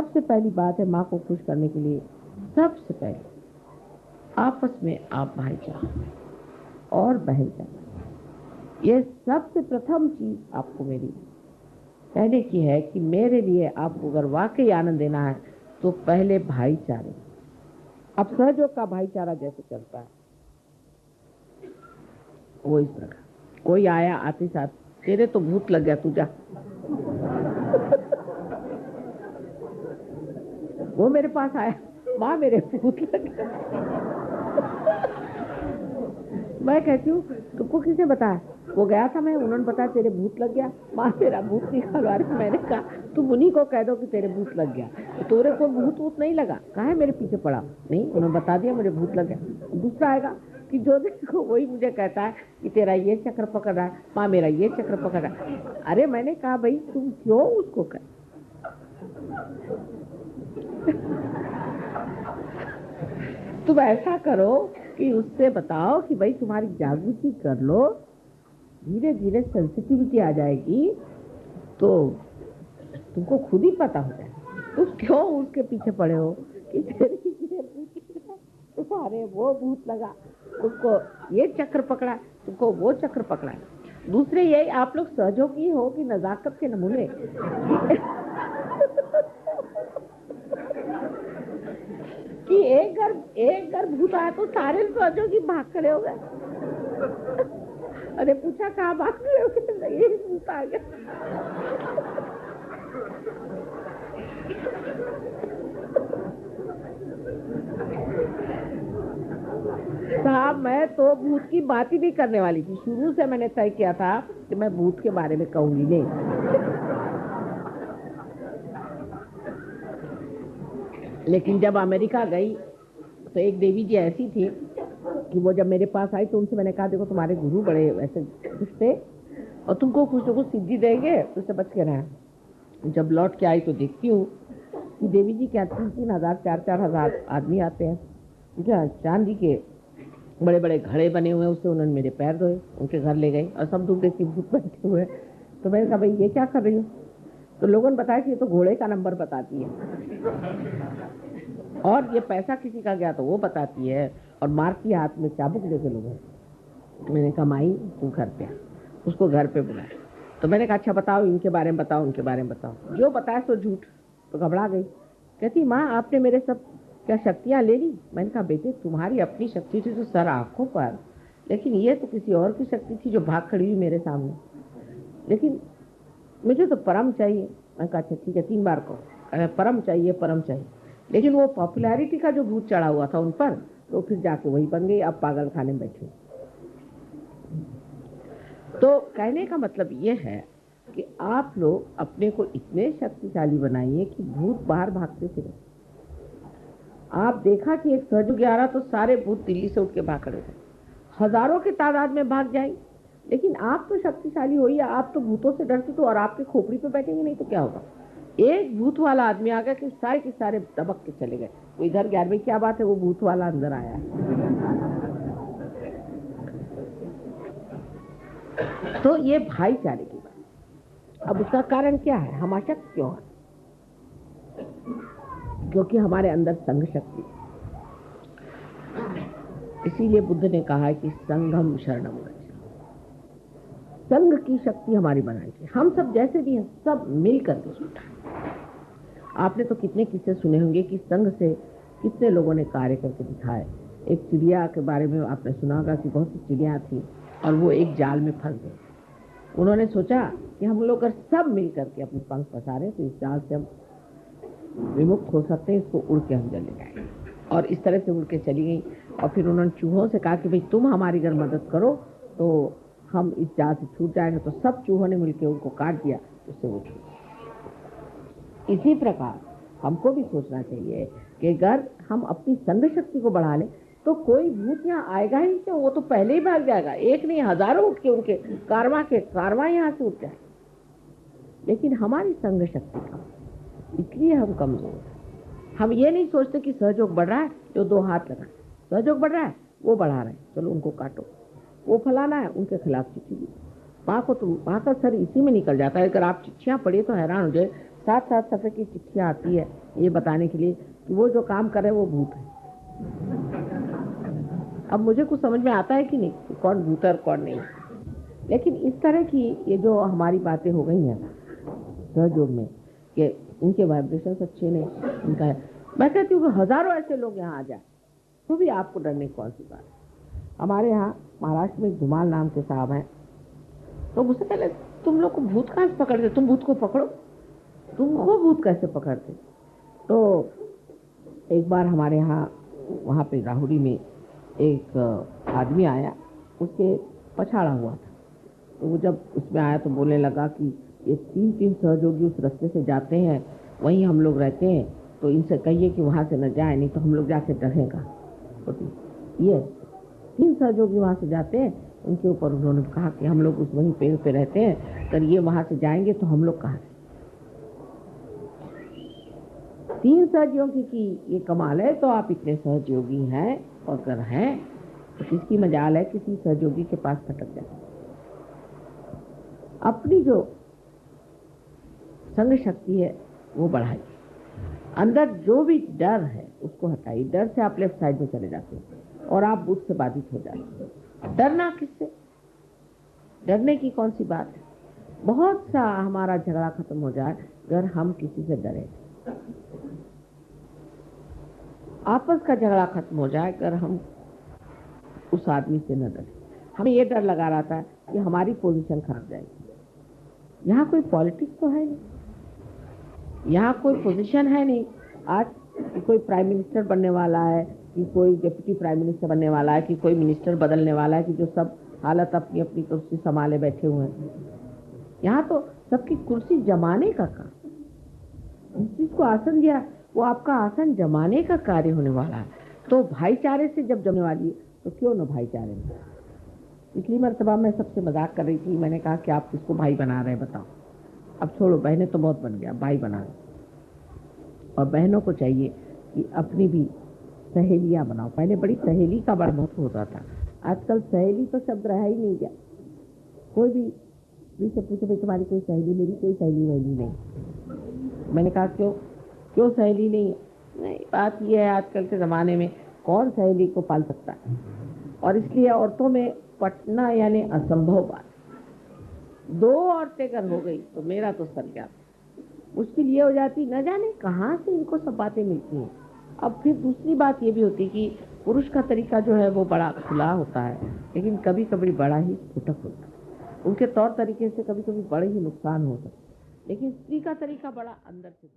सबसे पहली बात है माँ को खुश करने के लिए, सबसे पहले आपस में आप भाईचारा और भाईचारा, ये सबसे प्रथम चीज आपको मेरी कहने की है कि मेरे लिए आपको अगर वाकई आनंद देना है तो पहले भाईचारे। अब सहयोग का भाईचारा जैसे चलता है वो इस तरह, कोई आया आते साथ, तेरे तो भूत लग गया, तू जा। वो मेरे पास आया, माँ मेरे भूत लग गया। मैं कहती हूँ तुमको किसने बताया? वो गया था मैं, उन्होंने बताया तेरे भूत लग गया। माँ तेरा भूत निकालवा रही। मैंने कहा तुम उन्हीं को कह दो कि तेरे भूत लग गया, तो तेरे को भूत नहीं लगा, कहा है मेरे पीछे पड़ा? नहीं, उन्होंने बता दिया मुझे भूत लग गया। दूसरा आएगा कि जो देखो वही मुझे कहता है कि तेरा ये चक्र पकड़ रहा है, माँ मेरा ये चक्र पकड़ रहा है। अरे मैंने कहा भाई तुम क्यों उसको कह, तुम ऐसा करो कि उससे बताओ कि भाई तुम्हारी जागृति कर लो, धीरे धीरे सेंसिटिविटी आ जाएगी तो तुमको खुद ही पता हो जाएगा। तुम क्यों उसके पीछे पड़े हो कि तेरे ये भूत लगा, तुम्हारे वो भूत लगा, तुमको ये चक्र पकड़ा, तुमको वो चक्र पकड़ा। दूसरे यही आप लोग सहयोगी हो कि नजाकत के नमूने। कि एक घर भूत आया तो सारे सहयोगी भाग खड़े हो गए। अरे पूछा कहाँ भाग खड़े हो गए? ये भूत आ गया। साहब मैं तो भूत की बात ही नहीं करने वाली थी, शुरू से मैंने तय किया था कि मैं भूत के बारे में कहूंगी नहीं। लेकिन जब अमेरिका गई तो एक देवी जी ऐसी थी कि वो जब मेरे पास आई तो उनसे मैंने कहा देखो तुम्हारे गुरु बड़े वैसे खुश थे और तुमको कुछ ना कुछ सिद्धि देंगे, तो उससे बच के रहना। जब लौट के आई तो देखती हूँ कि देवी जी क्या 3-3 हजार 4-4 हजार आदमी आते हैं, ठीक है, चांदी के बड़े बड़े घड़े बने हुए हैं, उससे उन्होंने मेरे पैर धोए, उनके घर ले गए और सब दूर देखती भूत बैठे हुए। तो मैंने कहा भाई ये क्या कर रही हो? तो लोगों ने बताया कि ये तो घोड़े का नंबर बताती है और ये पैसा किसी का गया तो वो बताती है और मारती हाथ में चाबुक लेके लोगों। मैंने कहा माई तू घर पे, उसको घर पे बुलाया। तो मैंने कहा अच्छा बताओ इनके बारे में बताओ, उनके बारे में बताओ। जो बताया सो झूठ। तो घबरा गई, कहती माँ आपने मेरे सब क्या शक्तियाँ ले ली? मैंने कहा बेटे तुम्हारी अपनी शक्ति थी तो सर आंखों पर, लेकिन ये तो किसी और की शक्ति थी जो भाग खड़ी हुई मेरे सामने, लेकिन मुझे तो परम चाहिए। मैंने कहा अच्छा ठीक है 3 बार कहो, परम चाहिए परम चाहिए। लेकिन वो पॉपुलैरिटी का जो भूत चढ़ा हुआ था उन पर, तो फिर जाके वही बन गई, अब पागल खाने में बैठी। तो कहने का मतलब ये है कि आप लोग अपने को इतने शक्तिशाली बनाइए कि भूत बाहर भागते फिरे। आप देखा कि एक सहयोग आ रहा तो सारे भूत दिल्ली से उठ के भाग खड़े थे, हजारों की तादाद में भाग जाएंगे। लेकिन आप तो शक्तिशाली हो, या आप तो भूतों से डरते तो और आपके खोपड़ी पे बैठेंगे नहीं तो क्या होगा? एक भूत वाला आदमी आ गया कि सारे के सारे दबक के चले गए। वो इधर गया, भाई क्या बात है, वो भूत वाला अंदर आया है। तो ये भाईचारे की बात। अब उसका कारण क्या है? हम अशक्त क्यों है? क्योंकि हमारे अंदर संघ शक्ति। इसीलिए बुद्ध ने कहा है कि संघम शरणम गच्छ। संघ की शक्ति हमारी बनाई थी। हम सब जैसे भी हैं सब मिल करके सुना। आपने तो कितने किस्से सुने होंगे कि संघ से कितने लोगों ने कार्य करके दिखाए। एक चिड़िया के बारे में आपने सुना होगा कि बहुत सी चिड़िया थी और वो एक जाल में फंस गई। उन्होंने सोचा कि हम लोग अगर सब मिल करके अपने पंख पसारें तो इस जाल से हम विमुक्त हो सकते हैं, इसको उड़ के हम चले जाएंगे। और इस तरह से उड़ के चली गई। और फिर उन्होंने चूहों से कहा कि भाई तुम हमारी अगर मदद करो तो हम इस जाल से छूट जाएंगे। तो सब चूहों ने मिलकर उनको काट दिया, उससे वो छूट। इसी प्रकार हमको भी सोचना चाहिए कि अगर हम अपनी संघ शक्ति को बढ़ा लें तो कोई भूत यहाँ आएगा ही क्यों, वो तो पहले ही भाग जाएगा। एक नहीं हजारों उठ के उनके कारवां यहाँ से उठ जाए। लेकिन हमारी संघ शक्ति कम, इसलिए हम कमजोर हैं। हम ये नहीं सोचते कि सहयोग बढ़ रहा है, जो 2 हाथ लगा, सहयोग बढ़ रहा है, वो बढ़ा रहे हैं, चलो उनको काटो। वो फलाना है, उनके खिलाफ चिट्ठी दी। माँ का सर इसी में निकल जाता है। अगर आप चिट्ठियाँ पढ़िए तो हैरान हो जाए, 7-7 सफ़े की चिट्ठियाँ आती है ये बताने के लिए कि वो जो काम करे वो भूत है। अब मुझे कुछ समझ में आता है कि नहीं कि कौन भूत है और कौन नहीं, लेकिन इस तरह की ये जो हमारी बातें हो गई हैं सहयोग में कि इनके वाइब्रेशन अच्छे नहीं, इनका है। मैं कहती हूँ कि हजारों ऐसे लोग यहाँ आ जाए तो भी आपको डरने की कौन सी बात है। हमारे यहाँ महाराष्ट्र में एक धुमाल नाम के साहब हैं, तो मुझसे पहले तुम लोग को भूत कहाँ से पकड़ते, तुम भूत को पकड़ो, तुमको भूत कैसे पकड़ते। तो एक बार हमारे यहाँ वहाँ पे राहुड़ी में एक आदमी आया, उसके पछाड़ा हुआ था, तो वो जब उसमें आया तो बोलने लगा कि ये 3 सहयोगी उस रास्ते से जाते हैं, वहीं हम लोग रहते हैं, तो इनसे कहिए कि वहाँ से न जाए, नहीं तो हम लोग जाके डरेगा। तो ये 3 सहयोगी वहाँ से जाते हैं, उनके ऊपर उन्होंने कहा कि हम लोग उस वहीं पेड़ पे रहते हैं, अगर ये वहाँ से जाएंगे तो हम लोग कहाँ से। 3 सहयोगी की ये कमाल है, तो आप इतने सहयोगी हैं और अगर हैं तो किसकी मजाल है किसी सहयोगी के पास भटक जाए। अपनी जो संग शक्ति है वो बढ़ाइए, अंदर जो भी डर है उसको हटाइए। डर से आप लेफ्ट साइड में चले जाते हैं और आप बुद्ध से बाधित हो जाते हैं। डरना किससे, डरने की कौन सी बात है। बहुत सा हमारा झगड़ा खत्म हो जाए अगर हम किसी से डरे, आपस का झगड़ा खत्म हो जाए अगर हम उस आदमी से न डरे। हमें ये डर लगा रहा था कि हमारी पोजीशन खराब जाएगी। यहाँ कोई पॉलिटिक्स तो है नहीं, यहाँ कोई पोजीशन है नहीं। आज कोई प्राइम मिनिस्टर बनने वाला है कि कोई डिप्टी प्राइम मिनिस्टर बनने वाला है कि कोई मिनिस्टर बदलने वाला है कि जो सब हालत अपनी अपनी कुर्सी संभाले बैठे हुए हैं। यहाँ तो सबकी कुर्सी जमाने का काम, जिस चीज को आसन दिया वो आपका आसन जमाने का कार्य होने वाला है। तो भाईचारे से जब जमने वाली है तो क्यों न भाईचारे में। पिछली मरतबा मैं सबसे मजाक कर रही थी, मैंने कहा कि आप किसको भाई बना रहे हैं बताओ। अब छोड़ो, बहनें तो बहुत बन गया, भाई बना रहे। और बहनों को चाहिए कि अपनी भी सहेलियां बनाओ। पहले बड़ी सहेली का बड़ा महत्व होता था, आजकल सहेली तो शब्द रहा ही नहीं गया। कोई भी से पूछे भाई तुम्हारी कोई सहेली, मेरी कोई सहेली वहेली नहीं। मैंने कहा क्यों सहेली नहीं। बात यह है आजकल के ज़माने में कौन सहेली को पाल सकता है, और इसलिए औरतों में पटना यानी असंभव बात। 2 औरतें अगर हो गई तो मेरा तो सर गया। मुश्किल ये हो जाती, न जाने कहाँ से इनको सब बातें मिलती हैं। अब फिर दूसरी बात ये भी होती कि पुरुष का तरीका जो है वो बड़ा खुला होता है, लेकिन कभी कभी बड़ा ही फुटक होता है। उनके तौर तरीके से कभी कभी बड़े ही नुकसान हो सकते, लेकिन स्त्री का तरीका बड़ा अंदर से